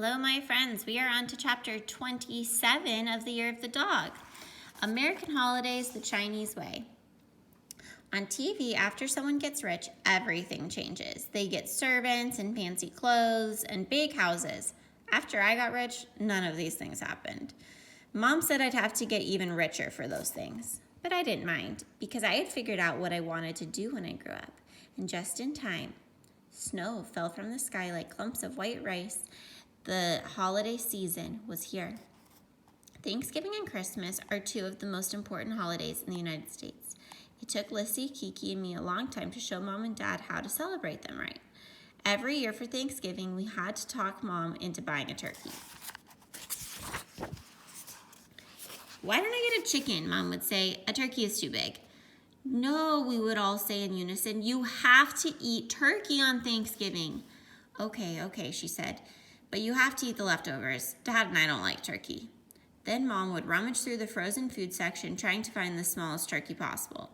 Hello, my friends. We are on to chapter 27 of the Year of the Dog. American Holidays the Chinese Way. On TV, after someone gets rich, everything changes. They get servants and fancy clothes and big houses. After I got rich, none of these things happened. Mom said I'd have to get even richer for those things. But I didn't mind because I had figured out what I wanted to do when I grew up. And just in time, snow fell from the sky like clumps of white rice. The holiday season was here. Thanksgiving and Christmas are two of the most important holidays in the United States. It took Lissy, Kiki, and me a long time to show Mom and Dad how to celebrate them right. Every year for Thanksgiving, we had to talk Mom into buying a turkey. Why don't I get a chicken? Mom would say. A turkey is too big. No, we would all say in unison. You have to eat turkey on Thanksgiving. Okay, she said. But you have to eat the leftovers. Dad and I don't like turkey. Then Mom would rummage through the frozen food section trying to find the smallest turkey possible.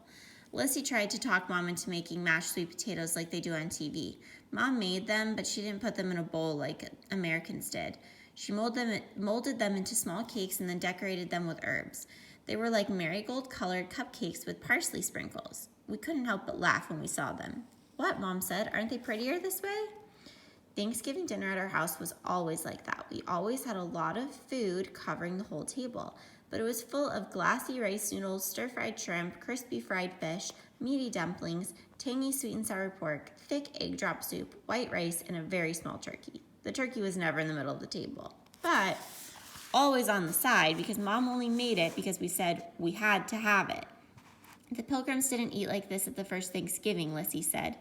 Lissy tried to talk Mom into making mashed sweet potatoes like they do on TV. Mom made them, but she didn't put them in a bowl like Americans did. She molded them into small cakes and then decorated them with herbs. They were like marigold-colored cupcakes with parsley sprinkles. We couldn't help but laugh when we saw them. What, Mom said, aren't they prettier this way? Thanksgiving dinner at our house was always like that. We always had a lot of food covering the whole table, but it was full of glassy rice noodles, stir-fried shrimp, crispy fried fish, meaty dumplings, tangy sweet and sour pork, thick egg drop soup, white rice, and a very small turkey. The turkey was never in the middle of the table, but always on the side because Mom only made it because we said we had to have it. The Pilgrims didn't eat like this at the first Thanksgiving, Lissy said.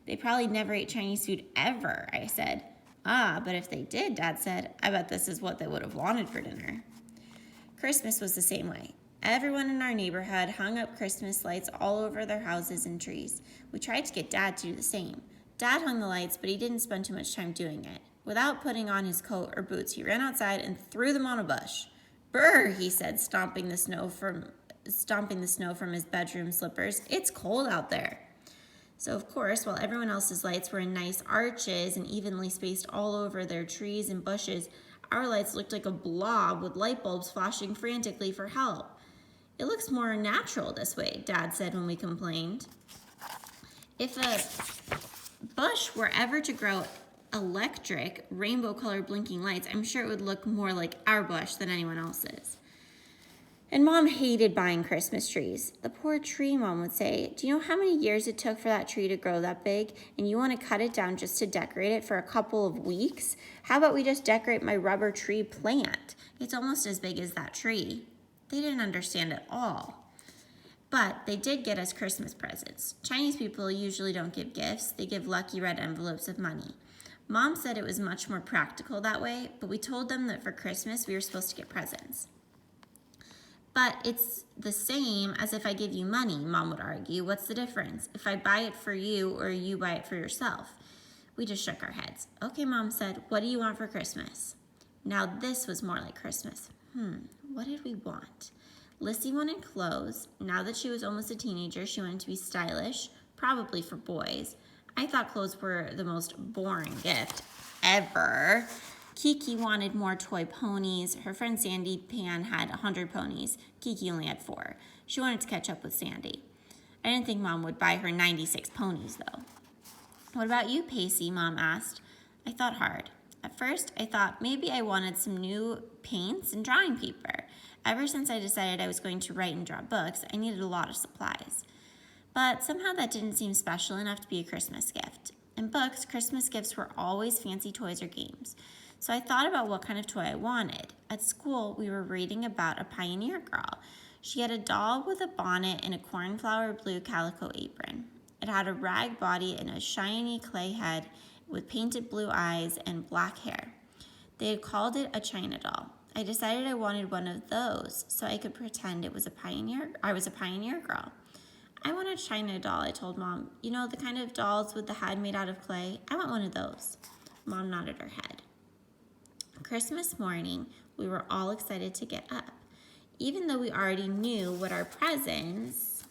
They probably never ate Chinese food ever, I said. But if they did, Dad said, I bet this is what they would have wanted for dinner. Christmas was the same way. Everyone in our neighborhood hung up Christmas lights all over their houses and trees. We tried to get Dad to do the same. Dad hung the lights, but he didn't spend too much time doing it. Without putting on his coat or boots, he ran outside and threw them on a bush. Brr, he said, stomping the snow from his bedroom slippers. It's cold out there. So, of course, while everyone else's lights were in nice arches and evenly spaced all over their trees and bushes, our lights looked like a blob with light bulbs flashing frantically for help. It looks more natural this way, Dad said when we complained. If a bush were ever to grow electric, rainbow-colored blinking lights, I'm sure it would look more like our bush than anyone else's. And Mom hated buying Christmas trees. The poor tree, Mom would say. Do you know how many years it took for that tree to grow that big? And you want to cut it down just to decorate it for a couple of weeks? How about we just decorate my rubber tree plant? It's almost as big as that tree. They didn't understand at all. But they did get us Christmas presents. Chinese people usually don't give gifts. They give lucky red envelopes of money. Mom said it was much more practical that way, but we told them that for Christmas we were supposed to get presents. But it's the same as if I give you money, Mom would argue. What's the difference? If I buy it for you or you buy it for yourself? We just shook our heads. Okay, Mom said, what do you want for Christmas? Now this was more like Christmas. What did we want? Lissy wanted clothes. Now that she was almost a teenager, she wanted to be stylish, probably for boys. I thought clothes were the most boring gift ever. Kiki wanted more toy ponies. Her friend Sandy Pan had 100 ponies. Kiki only had 4. She wanted to catch up with Sandy. I didn't think Mom would buy her 96 ponies, though. What about you, Pacey? Mom asked. I thought hard. At first, I thought maybe I wanted some new paints and drawing paper. Ever since I decided I was going to write and draw books, I needed a lot of supplies. But somehow that didn't seem special enough to be a Christmas gift. In books, Christmas gifts were always fancy toys or games. So I thought about what kind of toy I wanted. At school, we were reading about a pioneer girl. She had a doll with a bonnet and a cornflower blue calico apron. It had a rag body and a shiny clay head with painted blue eyes and black hair. They had called it a China doll. I decided I wanted one of those so I could pretend I was a pioneer girl. I want a China doll, I told Mom. You know, the kind of dolls with the head made out of clay? I want one of those. Mom nodded her head. Christmas morning, we were all excited to get up. Even though we already knew what our presents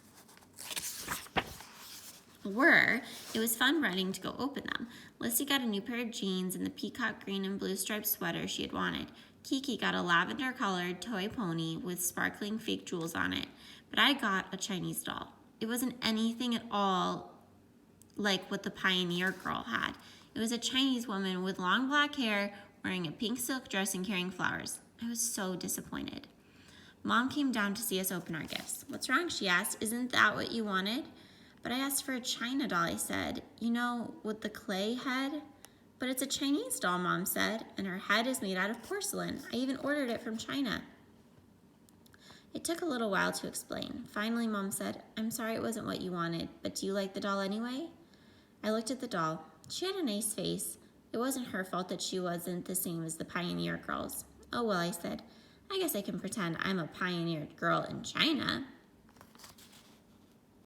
were, it was fun running to go open them. Lissy got a new pair of jeans and the peacock green and blue striped sweater she had wanted. Kiki got a lavender-colored toy pony with sparkling fake jewels on it. But I got a Chinese doll. It wasn't anything at all like what the Pioneer Girl had. It was a Chinese woman with long black hair, wearing a pink silk dress and carrying flowers. I was so disappointed. Mom came down to see us open our gifts. What's wrong? She asked. Isn't that what you wanted? But I asked for a China doll, I said. You know, with the clay head? But it's a Chinese doll, Mom said, and her head is made out of porcelain. I even ordered it from China. It took a little while to explain. Finally, Mom said, I'm sorry it wasn't what you wanted, but do you like the doll anyway? I looked at the doll. She had a nice face. It wasn't her fault that she wasn't the same as the Pioneer girls. Oh well, I said. I guess I can pretend I'm a pioneered girl in China.